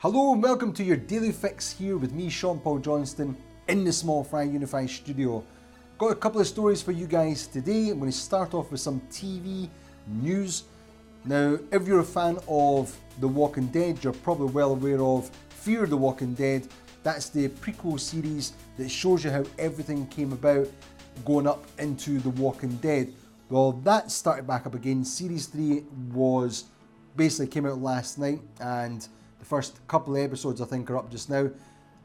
Hello and welcome to your Daily Fix here with me, Sean Paul Johnston, in the SmallFryUnify studio. Got a couple of stories for you guys today. I'm going to start off with some TV news. Now, if you're a fan of The Walking Dead, you're probably well aware of Fear the Walking Dead. That's the prequel series that shows you how everything came about going up into The Walking Dead. Well, that started back up again. Series 3 was basically came out last night, and the first couple of episodes I think are up just now.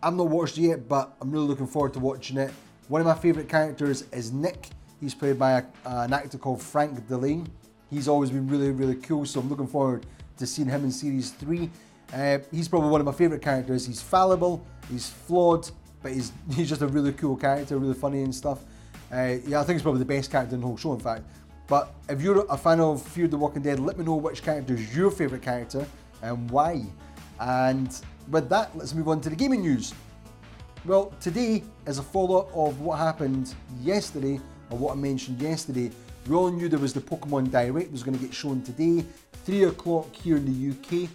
I've not watched it yet, but I'm really looking forward to watching it. One of my favourite characters is Nick. He's played by an actor called Frank Dillane. He's always been really cool, so I'm looking forward to seeing him in Series 3. He's probably one of my favourite characters. He's fallible, he's flawed, but he's just a really cool character, really funny and stuff. Yeah, I think he's probably the best character in the whole show, in fact. But if you're a fan of Fear the Walking Dead, let me know which character is your favourite character and why. And with that, let's move on to the gaming news. Well, today is a follow-up of what happened yesterday, or what I mentioned yesterday. We all knew there was the Pokemon Direct that was going to get shown today, 3 o'clock here in the UK.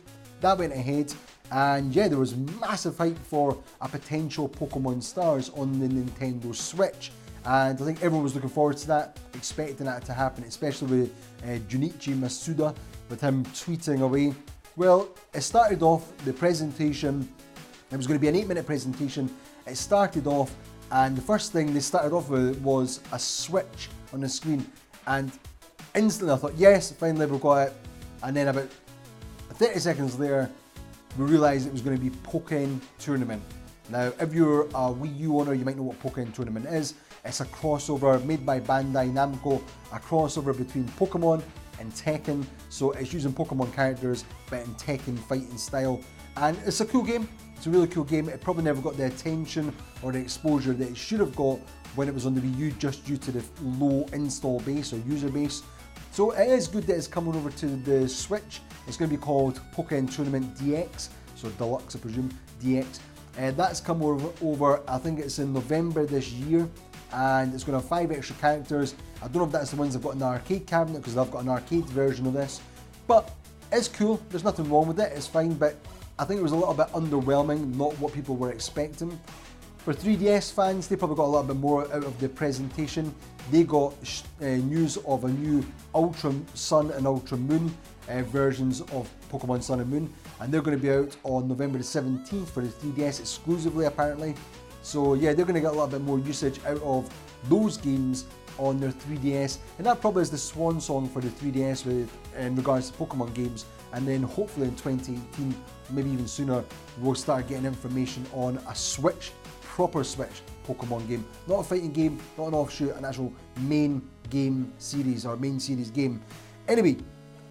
That went ahead, and yeah, there was massive hype for a potential Pokemon Stars on the Nintendo Switch. And I think everyone was looking forward to that, expecting that to happen, especially with Junichi Masuda, with him tweeting away. Well, it started off, the presentation, it was going to be an 8-minute presentation. It started off, and the first thing they started off with was a switch on the screen. And instantly I thought, yes, finally we've got it. And then about 30 seconds later, we realised it was going to be Pokken Tournament. Now, if you're a Wii U owner, you might know what Pokken Tournament is. It's a crossover made by Bandai Namco, a crossover between Pokemon and Tekken. So it's using Pokemon characters, but in Tekken fighting style. And it's a cool game. It's a really cool game. It probably never got the attention or the exposure that it should have got when it was on the Wii U, just due to the low install base or user base. So it is good that it's coming over to the Switch. It's going to be called Pokken Tournament DX, so Deluxe I presume, DX. That's come over, I think it's in November this year, and it's going to have 5 extra characters. I don't know if that's the ones I've got in the arcade cabinet, because I've got an arcade version of this, but it's cool. There's nothing wrong with it, it's fine, but I think it was a little bit underwhelming, not what people were expecting. For 3DS fans, they probably got a little bit more out of the presentation. They got news of a new Ultra Sun and Ultra Moon versions of Pokemon Sun and Moon, and they're going to be out on November the 17th for the 3DS exclusively, apparently. So yeah, they're going to get a little bit more usage out of those games on their 3DS, and that probably is the swan song for the 3DS in regards to Pokemon games. And then hopefully in 2018, maybe even sooner, we'll start getting information on a Switch, proper Switch Pokemon game. Not a fighting game, not an offshoot, an actual main game series or main series game. Anyway,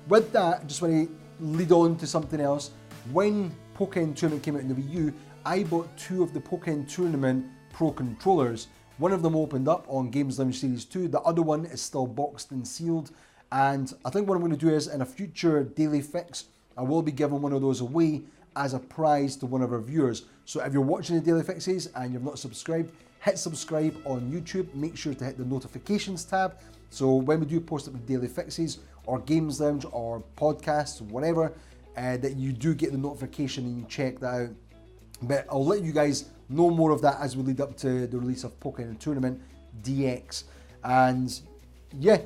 with that, I just want to lead on to something else. When Pokken Tournament came out in the Wii U, I bought 2 of the Pokken Tournament Pro controllers. One of them opened up on Games Lounge Series 2, the other one is still boxed and sealed. And I think what I'm going to do is, in a future Daily Fix, I will be giving one of those away as a prize to one of our viewers. So if you're watching the Daily Fixes and you've not subscribed, hit subscribe on YouTube. Make sure to hit the notifications tab, so when we do post up with Daily Fixes or Games Lounge or podcasts, whatever, that you do get the notification and you check that out. But I'll let you guys know more of that as we lead up to the release of Pokken Tournament DX. And yeah,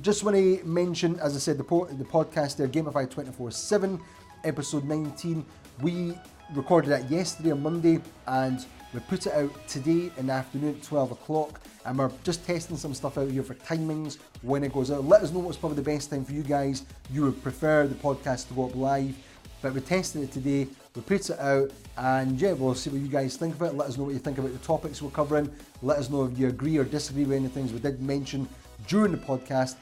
just want to mention, as I said, the podcast there, Gamify 24/7, episode 19. We recorded that yesterday on Monday, and we put it out today in the afternoon at 12 o'clock. And we're just testing some stuff out here for timings when it goes out. Let us know what's probably the best time for you guys. You would prefer the podcast to go up live, but we're testing it today. We put it out, and yeah, we'll see what you guys think of it. Let us know what you think about the topics we're covering. Let us know if you agree or disagree with any things we did mention during the podcast.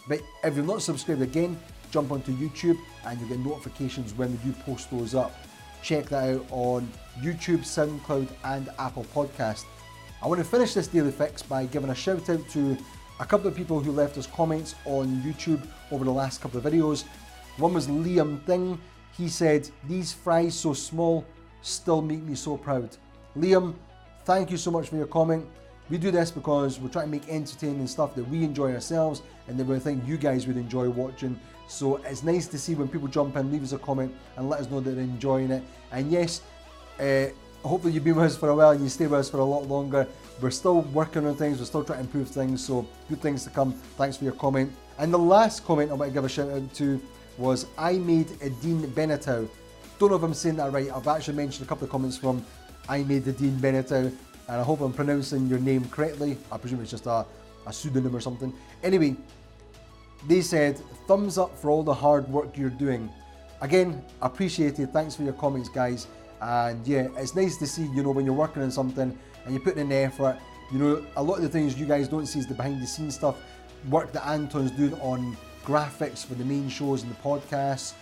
But if you're not subscribed, again, jump onto YouTube and you'll get notifications when we do post those up. Check that out on YouTube, SoundCloud and Apple Podcast. I want to finish this Daily Fix by giving a shout out to a couple of people who left us comments on YouTube over the last couple of videos. One was Liam Thing. He said, "These fries so small still make me so proud." Liam, thank you so much for your comment. We do this because we're trying to make entertaining stuff that we enjoy ourselves and that we think you guys would enjoy watching. So it's nice to see when people jump in, leave us a comment and let us know that they're enjoying it. And yes, hopefully you've been with us for a while and you stay with us for a lot longer. We're still working on things, we're still trying to improve things, so good things to come. Thanks for your comment. And the last comment I want to give a shout out to was I made Dean Benetow. Don't know if I'm saying that right. I've actually mentioned a couple of comments from I made Dean Benetow, and I hope I'm pronouncing your name correctly. I presume it's just a pseudonym or something. Anyway, they said, thumbs up for all the hard work you're doing. Again, appreciated. Thanks for your comments, guys. And yeah, it's nice to see, you know, when you're working on something and you're putting in effort, you know, a lot of the things you guys don't see is the behind the scenes stuff, work that Anton's doing on graphics for the main shows and the podcasts,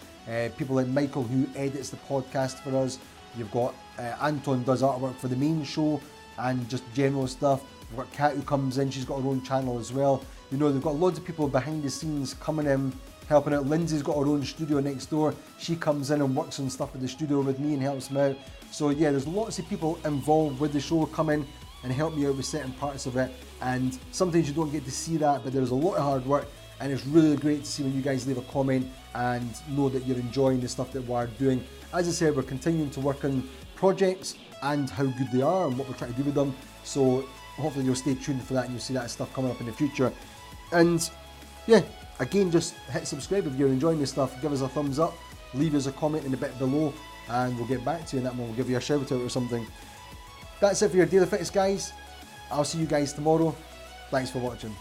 people like Michael who edits the podcast for us. You've got Anton does artwork for the main show and just general stuff. We've got Kat who comes in, she's got her own channel as well. You know, they've got loads of people behind the scenes coming in, helping out. Lindsay's got her own studio next door. She comes in and works on stuff at the studio with me and helps me out. So yeah, there's lots of people involved with the show come in and help me out with certain parts of it. And sometimes you don't get to see that, but there's a lot of hard work. And it's really great to see when you guys leave a comment and know that you're enjoying the stuff that we're doing. As I said, we're continuing to work on projects and how good they are and what we're trying to do with them. So hopefully you'll stay tuned for that and you'll see that stuff coming up in the future. And yeah, again, just hit subscribe if you're enjoying this stuff. Give us a thumbs up, leave us a comment in the bit below, and we'll get back to you and that one. We'll give you a shout out or something. That's it for your Daily Fix, guys. I'll see you guys tomorrow. Thanks for watching.